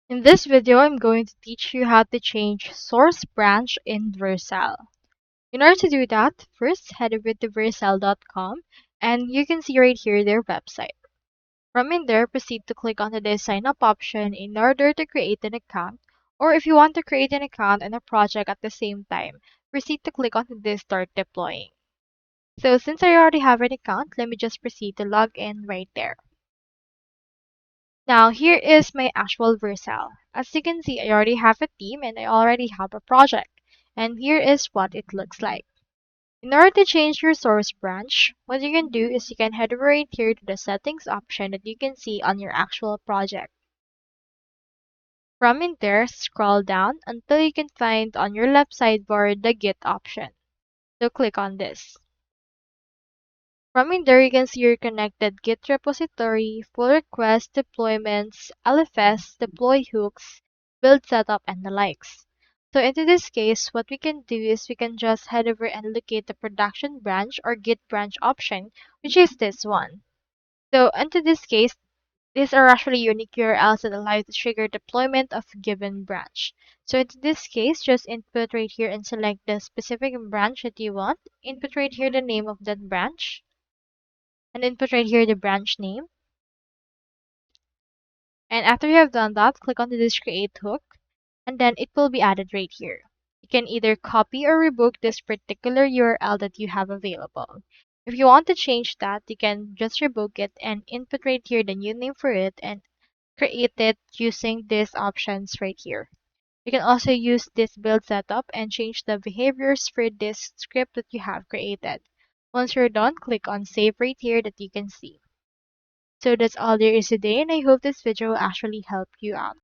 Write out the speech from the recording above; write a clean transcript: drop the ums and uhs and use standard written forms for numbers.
In this video, I'm going to teach you how to change source branch in Vercel. In order to do that, first head over to vercel.com and you can see right here their website. From in there, proceed to click on the sign up option in order to create an account, or if you want to create an account and a project at the same time, proceed to click on this start deploying. So since I already have an account, let me just proceed to log in right there. Now here is my actual Vercel. As you can see, I already have a team and I already have a project. And here is what it looks like. In order to change your source branch, what you can do is you can head over right here to the settings option that you can see on your actual project. From in there, scroll down until you can find on your left sidebar the Git option. So click on this. From in there, you can see your connected Git repository, pull requests, deployments, LFS, deploy hooks, build setup, and the likes. So into this case, what we can do is we can just head over and locate the production branch or Git branch option, which is this one. So into this case, these are actually unique URLs that allow you to trigger deployment of a given branch. So in this case, just input right here and select the specific branch that you want. Input right here the name of that branch and input right here the branch name. And after you have done that, click on this create hook and then it will be added right here. You can either copy or revoke this particular URL that you have available. If you want to change that, you can just revoke it and input right here the new name for it and create it using these options right here. You can also use this build setup and change the behaviors for this script that you have created. Once you're done, click on save right here that you can see. So that's all there is today, and I hope this video will actually help you out.